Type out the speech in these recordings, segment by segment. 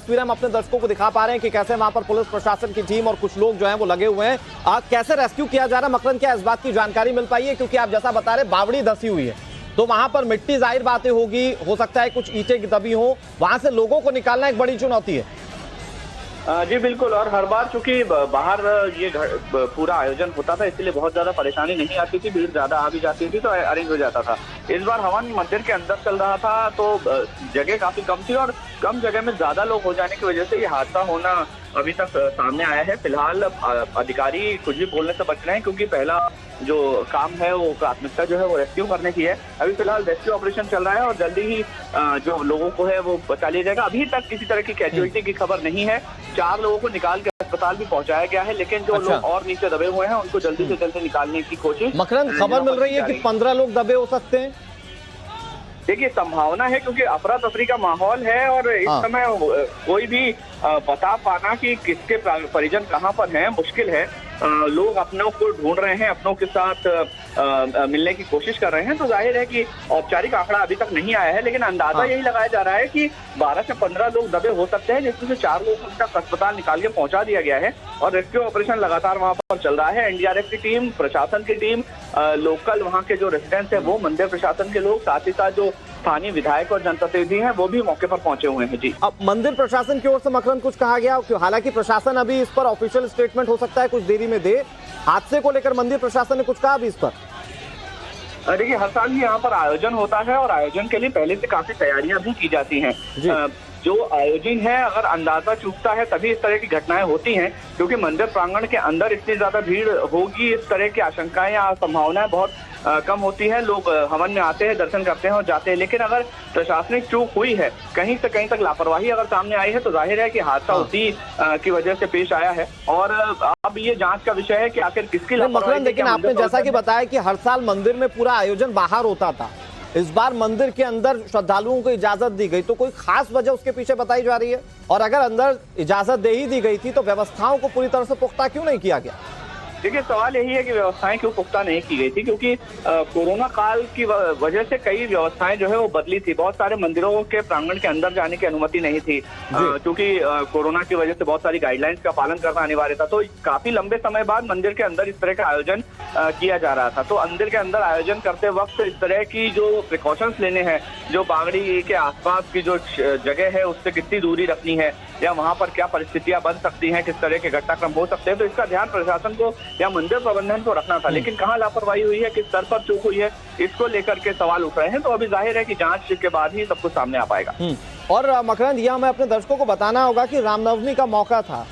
तस्वीरें हम अपने दर्शकों को दिखा पा रहे हैं कि कैसे वहां पर पुलिस प्रशासन की टीम और कुछ लोग जो हैं वो लगे हुए हैं। कैसे रेस्क्यू किया जा रहा है मकरंद, क्या इस बात की जानकारी मिल पाई है? क्योंकि आप जैसा बता रहे बावड़ी धसी हुई है, तो वहां पर मिट्टी जाहिर बातें होगी, हो सकता है कुछ ईंटें की दबी हो, वहां से लोगों को निकालना एक बड़ी चुनौती है। जी बिल्कुल, और हर बार चूंकि बाहर ये पूरा आयोजन होता था इसलिए बहुत ज्यादा परेशानी नहीं आती थी, भीड़ ज्यादा आ भी जाती थी तो अरेंज हो जाता था। इस बार हवन मंदिर के अंदर चल रहा था तो जगह काफी कम थी और कम जगह में ज्यादा लोग हो जाने की वजह से ये हादसा होना अभी तक सामने आया है। फिलहाल अधिकारी कुछ भी बोलने से बच रहे हैं क्योंकि पहला जो काम है वो प्राथमिकता जो है वो रेस्क्यू करने की है। अभी फिलहाल रेस्क्यू ऑपरेशन चल रहा है और जल्दी ही जो लोगों को है वो बचा लिया जाएगा। अभी तक किसी तरह की कैजुअलिटी की खबर नहीं है। 4 लोगों को निकाल के अस्पताल भी पहुंचाया गया है, लेकिन जो लोग और नीचे दबे हुए हैं उनको जल्दी से जल्दी निकालने की कोशिश। मकरंद, खबर मिल रही है कि 15 लोग दबे हो सकते हैं। देखिए, संभावना है क्योंकि अफरा तफरी का माहौल है और इस समय कोई भी बता पाना कि किसके परिजन कहाँ पर हैं मुश्किल है। लोग अपनों को ढूंढ रहे हैं, अपनों के साथ मिलने की कोशिश कर रहे हैं, तो जाहिर है कि औपचारिक आंकड़ा अभी तक नहीं आया है, लेकिन अंदाजा यही लगाया जा रहा है कि 12 से 15 लोग दबे हो सकते हैं, जिसमें से 4 लोगों को तक अस्पताल निकाल के पहुंचा दिया गया है और रेस्क्यू ऑपरेशन लगातार वहां पर चल रहा है। एनडीआरएफ की टीम, प्रशासन की टीम, लोकल वहाँ के जो रेसिडेंट्स है वो, मंदिर प्रशासन के लोग, साथ ही साथ जो स्थानीय विधायक और जनप्रतिनिधि हैं वो भी मौके पर पहुंचे हुए हैं। जी, अब मंदिर प्रशासन की ओर से मकरंद कुछ कहा गया? हालांकि प्रशासन अभी इस पर ऑफिशियल स्टेटमेंट हो सकता है कुछ देरी में दे। हादसे को लेकर मंदिर प्रशासन ने कुछ कहा अभी इस पर? देखिए, हर साल ही यहाँ पर आयोजन होता है और आयोजन के लिए पहले से काफी तैयारियां भी की जाती हैं। जो आयोजन है अगर अंदाजा चूकता है तभी इस तरह की घटनाएं होती हैं, क्योंकि मंदिर प्रांगण के अंदर इतनी ज्यादा भीड़ होगी, इस तरह की आशंकाएं या संभावनाएं बहुत कम होती है। लोग हवन में आते हैं, दर्शन करते हैं और जाते हैं, लेकिन अगर प्रशासनिक चूक हुई है, कहीं से कहीं तक लापरवाही अगर सामने आई है, तो जाहिर है कि हादसा उसी की वजह से पेश आया है और अब ये जांच का विषय है कि आखिर किसकी लापरवाही। लेकिन आपने जैसा कि बताया कि हर साल मंदिर में पूरा आयोजन बाहर होता था, इस बार मंदिर के अंदर श्रद्धालुओं को इजाजत दी गई, तो कोई खास वजह उसके पीछे बताई जा रही है? और अगर अंदर इजाजत दे ही दी गई थी तो व्यवस्थाओं को पूरी तरह से पुख्ता क्यों नहीं किया गया? देखिए, सवाल यही है कि व्यवस्थाएं क्यों पुख्ता नहीं की गई थी, क्योंकि कोरोना काल की वजह से कई व्यवस्थाएं जो है वो बदली थी। बहुत सारे मंदिरों के प्रांगण के अंदर जाने की अनुमति नहीं थी क्योंकि कोरोना की वजह से बहुत सारी गाइडलाइंस का पालन करना अनिवार्य था। तो काफी लंबे समय बाद मंदिर के अंदर इस तरह का आयोजन किया जा रहा था। तो मंदिर के अंदर आयोजन करते वक्त इस तरह की जो प्रिकॉशंस लेने हैं, जो बागड़ी के आसपास की जो जगह है उससे कितनी दूरी रखनी है या वहां पर क्या परिस्थितियां बन सकती हैं, किस तरह के घटनाक्रम हो सकते हैं, तो इसका ध्यान प्रशासन को या मंदिर प्रबंधन को रखना था। लेकिन कहाँ लापरवाही हुई है, किस स्तर पर चूक हुई है, इसको लेकर के सवाल उठ रहे हैं। तो अभी जाहिर है कि जांच के बाद ही सब कुछ सामने आ पाएगा। और मकरंद, यह हमें अपने दर्शकों को बताना होगा कि रामनवमी का मौका था,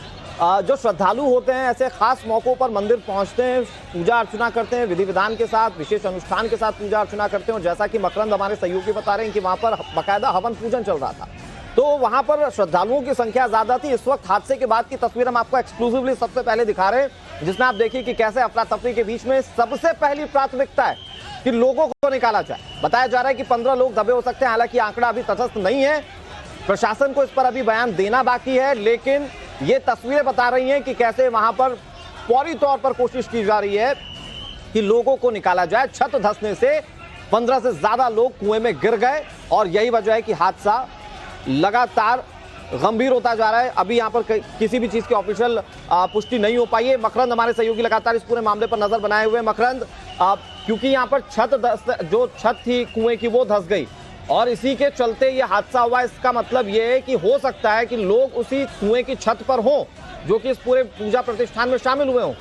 जो श्रद्धालु होते हैं ऐसे खास मौकों पर मंदिर पहुंचते हैं, पूजा अर्चना करते हैं, विधि विधान के साथ, विशेष अनुष्ठान के साथ पूजा अर्चना करते हैं। और जैसा कि मकरंद हमारे सहयोगी बता रहे हैं कि वहां पर बाकायदा हवन पूजन चल रहा था, तो वहां पर श्रद्धालुओं की संख्या ज्यादा थी। इस वक्त हादसे के बाद की तस्वीर हम आपको एक्सक्लूसिवली सबसे पहले दिखा रहे हैं, जिसमें आप देखिए कि कैसे अफरा तफरी के बीच में सबसे पहली प्राथमिकता है कि लोगों को निकाला जाए। बताया जा रहा है कि 15 लोग दबे हो सकते हैं, हालांकि आंकड़ा अभी तटस्थ नहीं है, प्रशासन को इस पर अभी बयान देना बाकी है, लेकिन ये तस्वीरें बता रही हैं कि कैसे वहां पर फौरी तौर पर कोशिश की जा रही है कि लोगों को निकाला जाए। छत धंसने से 15 से ज्यादा लोग कुएं में गिर गए और यही वजह है कि हादसा लगातार गंभीर होता जा रहा है। अभी यहाँ पर किसी भी चीज की ऑफिशियल पुष्टि नहीं हो पाई है। मकरंद हमारे सहयोगी लगातार इस पूरे मामले पर नजर बनाए हुए। मकरंद, क्योंकि यहाँ पर जो छत थी कुएं की वो धंस गई और इसी के चलते ये हादसा हुआ, इसका मतलब ये है कि हो सकता है कि लोग उसी कुएं की छत पर हों जो कि इस पूरे पूजा प्रतिष्ठान में शामिल हुए हों।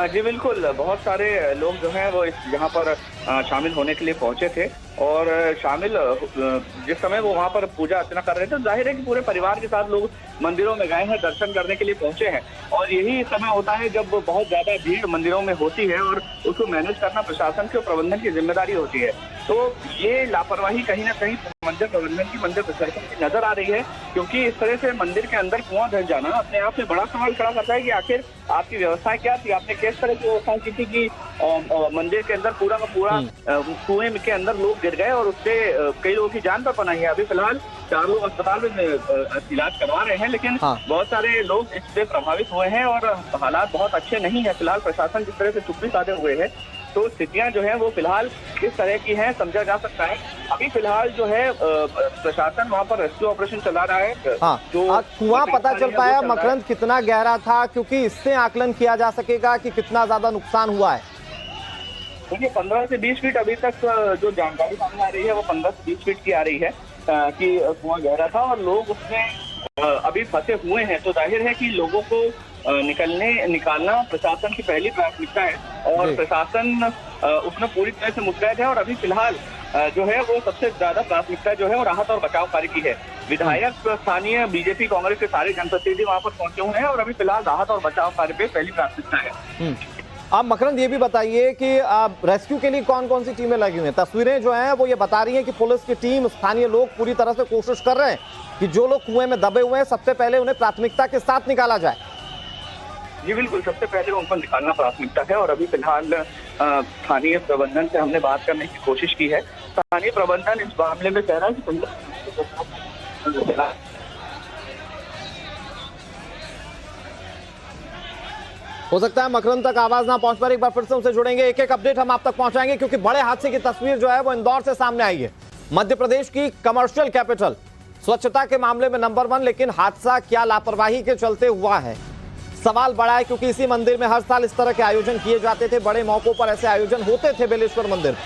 जी बिल्कुल, बहुत सारे लोग जो हैं वो यहाँ पर शामिल होने के लिए पहुंचे थे और शामिल जिस समय वो वहाँ पर पूजा अर्चना कर रहे थे, जाहिर है कि पूरे परिवार के साथ लोग मंदिरों में गए हैं, दर्शन करने के लिए पहुंचे हैं। और यही समय होता है जब बहुत ज्यादा भीड़ मंदिरों में होती है और उसको मैनेज करना प्रशासन की और प्रबंधन की जिम्मेदारी होती है। तो ये लापरवाही कहीं ना कहीं मंदिर प्रबंधन की, मंदिर प्रशासन की नजर आ रही है, क्योंकि इस तरह से मंदिर के अंदर कुआं धंस जाना अपने आप में बड़ा सवाल खड़ा करता है कि आखिर आपकी व्यवस्थाएं क्या थी, आपने किस तरह की व्यवस्थाएं की थी कि मंदिर के अंदर पूरा का पूरा कुएं के अंदर लोग गिर गए और उससे कई लोगों की जान पर पनाही है। अभी फिलहाल 4 लोग अस्पताल में इलाज करवा रहे हैं, लेकिन बहुत सारे लोग इससे प्रभावित हुए हैं और हालात बहुत अच्छे नहीं है। फिलहाल प्रशासन जिस तरह से चुप्पी साधे हुए है, तो स्थितियां जो है वो फिलहाल किस तरह की हैं समझा जा सकता है। अभी फिलहाल जो है प्रशासन वहां पर रेस्क्यू ऑपरेशन चला रहा है। हाँ, कुआं पता चल पाया मकरंद कितना गहरा था, क्योंकि इससे आकलन किया जा सकेगा कि कितना ज्यादा नुकसान हुआ है। देखिए 15 से 20 फीट अभी तक जो जानकारी सामने आ रही है वो 15 से 20 फीट की आ रही है कि कुआं गहरा था और लोग उसमें अभी फंसे हुए हैं। तो जाहिर है कि लोगों को निकालना प्रशासन की पहली प्राथमिकता है और प्रशासन उसमें पूरी तरह से मुस्तैद है। और अभी फिलहाल जो है वो सबसे ज्यादा प्राथमिकता जो है वो राहत और बचाव कार्य की है। विधायक, स्थानीय बीजेपी कांग्रेस के सारे जनप्रतिनिधि वहां पर पहुंचे हुए हैं और अभी फिलहाल राहत और बचाव कार्य पे पहली प्राथमिकता है। अब मकरंद ये भी बताइए कि रेस्क्यू के लिए कौन कौन सी टीमें लगी हुई हैं? तस्वीरें जो हैं वो ये बता रही हैं कि पुलिस की टीम, स्थानीय लोग पूरी तरह से कोशिश कर रहे हैं कि जो लोग कुएं में दबे हुए हैं सबसे पहले उन्हें प्राथमिकता के साथ निकाला जाए। जी बिल्कुल, सबसे पहले उनको निकालना प्राथमिकता है और अभी फिलहाल स्थानीय प्रबंधन से हमने बात करने की कोशिश की है। स्थानीय प्रबंधन इस मामले में कह रहा है कि हो सकता है मकरंद तक आवाज ना पहुंच पर एक बार फिर से उनसे जुड़ेंगे, एक एक अपडेट हम आप तक पहुंचाएंगे, क्योंकि बड़े हादसे की तस्वीर जो है वो इंदौर से सामने आई है। मध्य प्रदेश की कमर्शियल कैपिटल, स्वच्छता के मामले में नंबर 1, लेकिन हादसा क्या लापरवाही के चलते हुआ है, सवाल बड़ा है। क्योंकि इसी मंदिर में हर साल इस तरह के आयोजन किए जाते थे, बड़े मौकों पर ऐसे आयोजन होते थे बेलेश्वर मंदिर,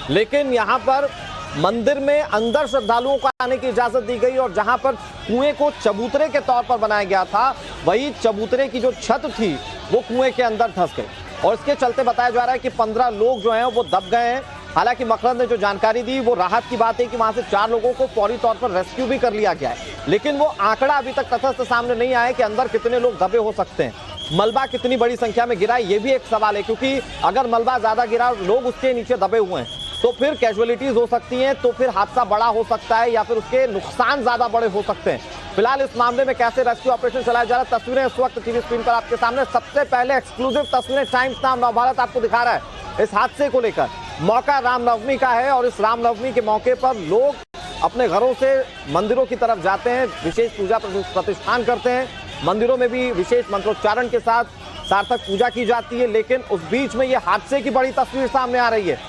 लेकिन यहाँ पर मंदिर में अंदर श्रद्धालुओं को आने की इजाजत दी गई और जहां पर कुएं को चबूतरे के तौर पर बनाया गया था, वही चबूतरे की जो छत थी वो कुएं के अंदर धंस गई और इसके चलते बताया जा रहा है कि 15 लोग जो हैं वो दब गए हैं। हालांकि मकरंद ने जो जानकारी दी वो राहत की बात है कि वहां से 4 लोगों को फौरी तौर पर रेस्क्यू भी कर लिया गया है, लेकिन वो आंकड़ा अभी तक तथस्थ सामने नहीं आया कि अंदर कितने लोग दबे हो सकते हैं। मलबा कितनी बड़ी संख्या में गिरा ये भी एक सवाल है, क्योंकि अगर मलबा ज्यादा गिरा और लोग उसके नीचे दबे हुए हैं तो फिर कैजुअलिटीज हो सकती हैं, तो फिर हादसा बड़ा हो सकता है या फिर उसके नुकसान ज्यादा बड़े हो सकते हैं। फिलहाल इस मामले में कैसे रेस्क्यू ऑपरेशन चलाया जा रहा है, तस्वीरें इस वक्त टीवी स्क्रीन पर आपके सामने। सबसे पहले एक्सक्लूसिव तस्वीरें टाइम्स नाउ नवभारत आपको दिखा रहा है इस हादसे को लेकर। मौका रामनवमी का है और इस रामनवमी के मौके पर लोग अपने घरों से मंदिरों की तरफ जाते हैं, विशेष पूजा प्रतिष्ठान करते हैं, मंदिरों में भी विशेष मंत्रोच्चारण के साथ सार्थक पूजा की जाती है। लेकिन उस बीच में यह हादसे की बड़ी तस्वीर सामने आ रही है।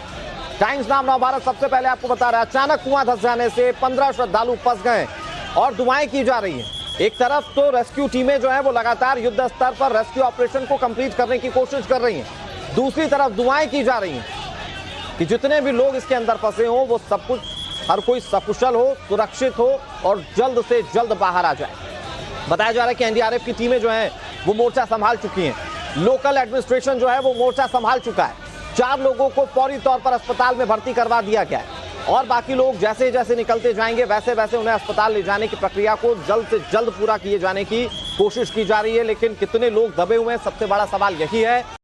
टाइम्स नाउ नवभारत सबसे पहले आपको बता रहा है, अचानक कुआं धंस जाने से 15 श्रद्धालु फंस गए और दुआएं की जा रही हैं। एक तरफ तो रेस्क्यू टीमें जो है वो लगातार युद्ध स्तर पर रेस्क्यू ऑपरेशन को कंप्लीट करने की कोशिश कर रही हैं, दूसरी तरफ दुआएं की जा रही हैं कि जितने भी लोग इसके अंदर फंसे हों वो सब कुछ, हर कोई सकुशल हो, सुरक्षित हो और जल्द से जल्द बाहर आ जाए। बताया जा रहा है कि एनडीआरएफ की टीमें जो हैं वो मोर्चा संभाल चुकी हैं, लोकल एडमिनिस्ट्रेशन जो है वो मोर्चा संभाल चुका है। 4 लोगों को फौरी तौर पर अस्पताल में भर्ती करवा दिया गया है और बाकी लोग जैसे जैसे निकलते जाएंगे वैसे वैसे उन्हें अस्पताल ले जाने की प्रक्रिया को जल्द से जल्द पूरा किए जाने की कोशिश की जा रही है। लेकिन कितने लोग दबे हुए हैं, सबसे बड़ा सवाल यही है।